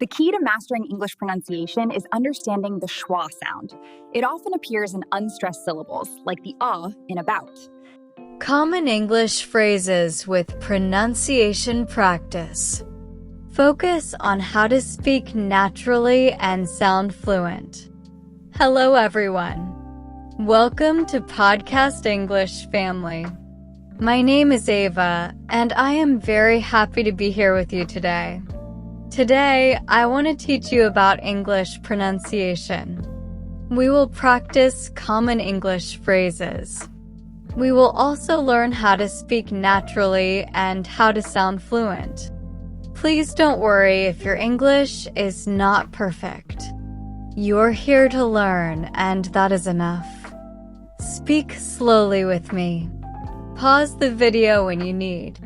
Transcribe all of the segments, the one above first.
The key to mastering English pronunciation is understanding the schwa sound. It often appears in unstressed syllables, like the in about. Common English phrases with pronunciation practice. Focus on how to speak naturally and sound fluent. Hello, everyone. Welcome to Podcast English Family. My name is Ava, and I am very happy to be here with you today. Today, I want to teach you about English pronunciation. We will practice common English phrases. We will also learn how to speak naturally and how to sound fluent. Please don't worry if your English is not perfect. You're here to learn, and that is enough. Speak slowly with me. Pause the video when you need.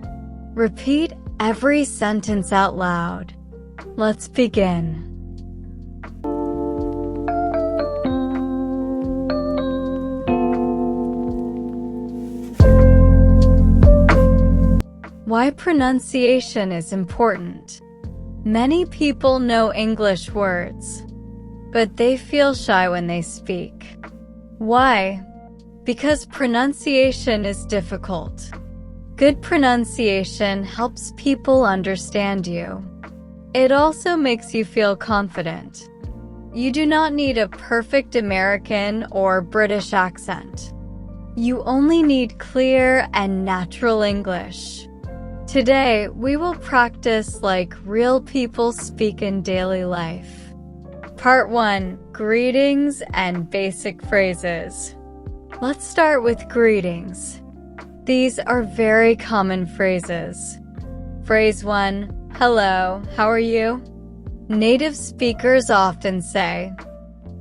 Repeat every sentence out loud. Let's begin. Why pronunciation is important. Many people know English words, but they feel shy when they speak. Why? Because pronunciation is difficult. Good pronunciation helps people understand you. It also makes you feel confident. You do not need a perfect American or British accent. You only need clear and natural English. Today, we will practice like real people speak in daily life. Part 1. Greetings and basic phrases. Let's start with greetings. These are very common phrases. Phrase 1. Hello, how are you? Native speakers often say,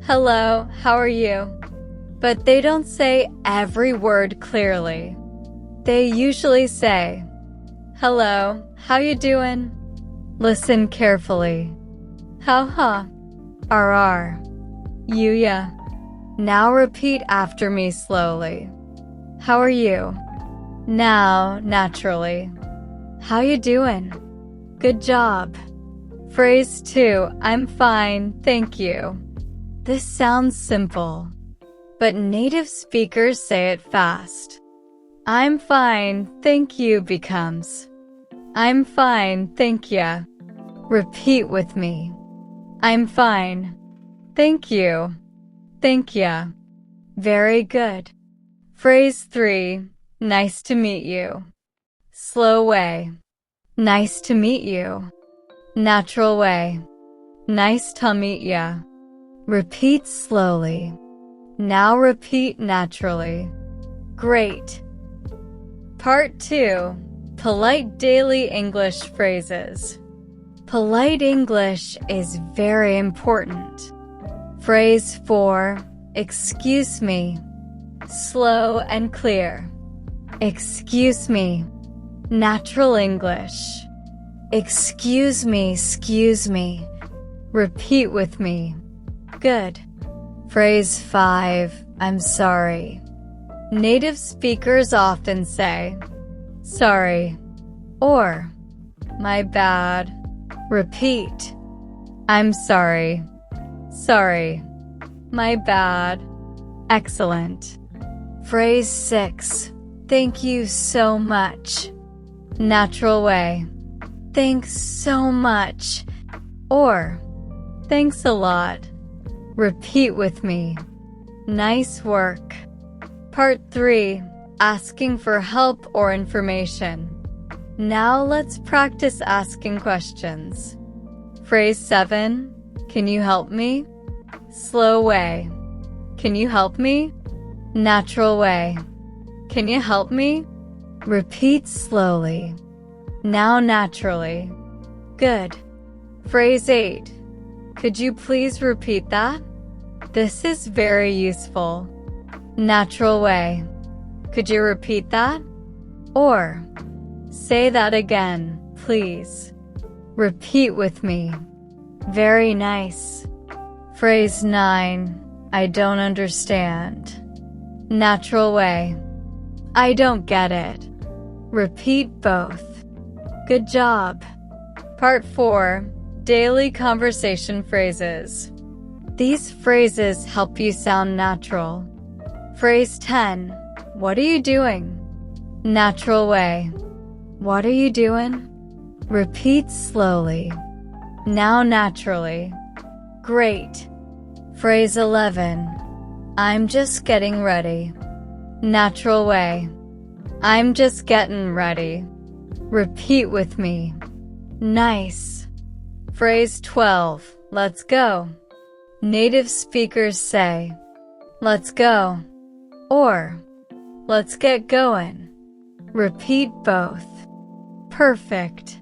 hello, how are you? But they don't say every word clearly. They usually say, hello, how you doing? Listen carefully. How ha, you ya. Now repeat after me slowly. How are you? Now, naturally. How you doing? Good job. Phrase 2, I'm fine, thank you. This sounds simple, but native speakers say it fast. I'm fine, thank you becomes, I'm fine, thank ya. Repeat with me. I'm fine. Thank you. Thank ya. Very good. Phrase 3, nice to meet you. Slow way. Nice to meet you. Natural way. Nice to meet ya. Repeat slowly. Now repeat naturally. Great. Part 2. Polite daily English phrases. Polite English is very important. Phrase 4. Excuse me. Slow and clear. Excuse me. Natural English. Excuse me. Repeat with me. Good. Phrase 5. I'm sorry. Native speakers often say, sorry, or my bad. Repeat. I'm sorry. Sorry. My bad. Excellent. Phrase 6. Thank you so much. Natural way. Thanks so much. Or, thanks a lot. Repeat with me. Nice work. Part 3. Asking for help or information. Now let's practice asking questions. Phrase 7. Can you help me? Slow way. Can you help me? Natural way. Can you help me? Repeat slowly. Now naturally. Good. Phrase 8. Could you please repeat that? This is very useful. Natural way. Could you repeat that? Or, say that again, please. Repeat with me. Very nice. Phrase 9. I don't understand. Natural way. I don't get it. Repeat both. Good job. Part 4. Daily conversation phrases. These phrases help you sound natural. Phrase 10. What are you doing? Natural way. What are you doing? Repeat slowly. Now naturally. Great. Phrase 11. I'm just getting ready. Natural way. I'm just getting ready. Repeat with me. Nice. Phrase 12. Let's go. Native speakers say, let's go, or let's get going. Repeat both. Perfect.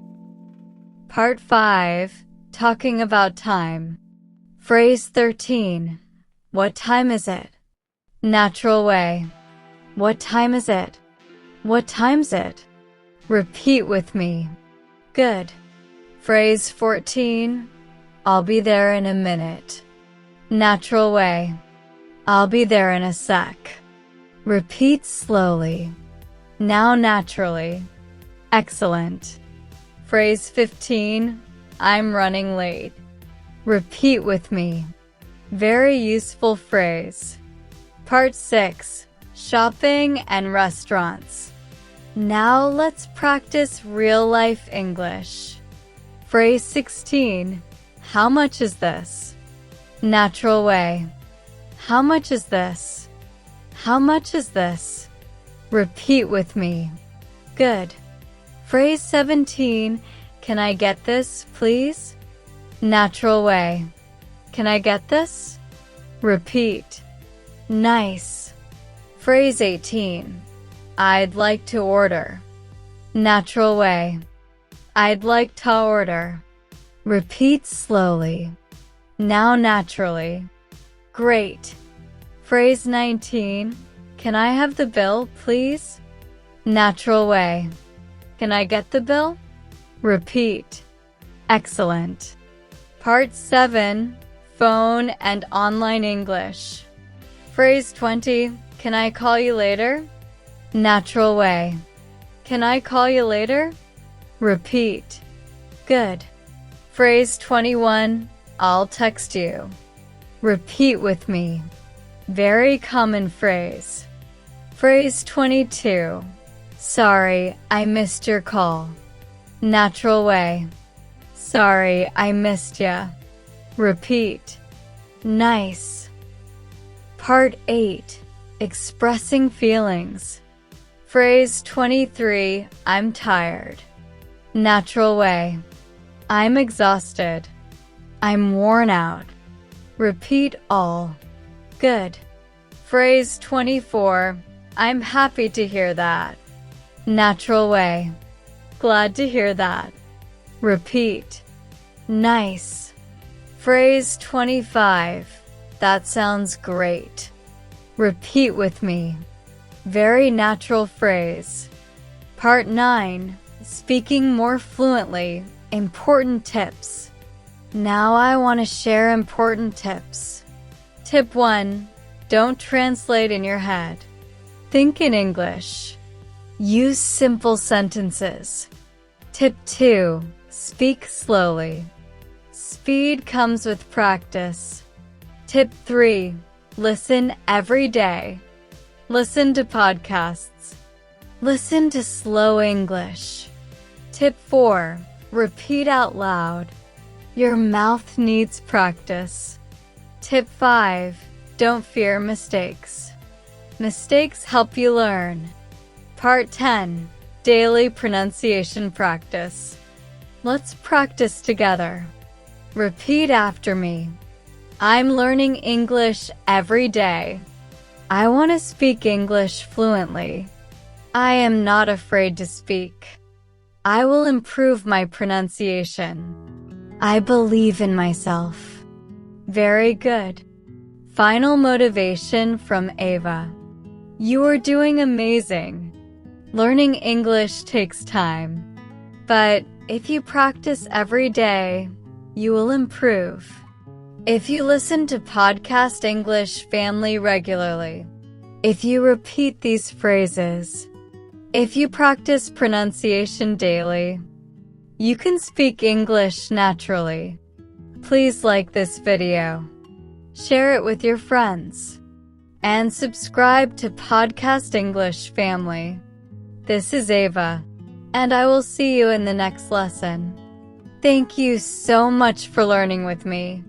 Part 5. Talking about time. Phrase 13. What time is it? Natural way. What time is it? What time's it? Repeat with me. Good. Phrase 14. I'll be there in a minute. Natural way. I'll be there in a sec. Repeat slowly. Now naturally. Excellent. Phrase 15. I'm running late. Repeat with me. Very useful phrase. Part 6. Shopping and restaurants. Now let's practice real-life English. Phrase 16. How much is this? Natural way. How much is this? How much is this? Repeat with me. Good. Phrase 17. Can I get this, please? Natural way. Can I get this? Repeat. Nice. Phrase 18. I'd like to order. Natural way. I'd like to order. Repeat slowly. Now naturally. Great. Phrase 19. Can I have the bill, please? Natural way. Can I get the bill? Repeat. Excellent. Part 7. Phone and online English. Phrase 20. Can I call you later? Natural way. Can I call you later? Repeat. Good. Phrase 21. I'll text you. Repeat with me. Very common phrase. Phrase 22. Sorry, I missed your call. Natural way. Sorry, I missed ya. Repeat. Nice. Part 8. Expressing feelings. Phrase 23. I'm tired. Natural way. I'm exhausted. I'm worn out. Repeat all. Good. Phrase 24. I'm happy to hear that. Natural way. Glad to hear that. Repeat. Nice. Phrase 25. That sounds great. Repeat with me. Very natural phrase. Part 9. Speaking more fluently. Important tips. Now I want to share important tips. Tip 1. Don't translate in your head. Think in English. Use simple sentences. Tip 2. Speak slowly. Speed comes with practice. Tip 3. Listen every day. Listen to podcasts. Listen to slow English. Tip 4. Repeat out loud. Your mouth needs practice. Tip 5. Don't fear mistakes. Mistakes help you learn. Part 10. Daily pronunciation practice. Let's practice together. Repeat after me. I'm learning English every day. I want to speak English fluently. I am not afraid to speak. I will improve my pronunciation. I believe in myself. Very good. Final motivation from Ava. You are doing amazing. Learning English takes time. But if you practice every day, you will improve. If you listen to Podcast English Family regularly, if you repeat these phrases, if you practice pronunciation daily, You can speak English naturally. Please like this video, share it with your friends, and subscribe to Podcast English Family. This is Ava, and I will see you in the next lesson. Thank you so much for learning with me.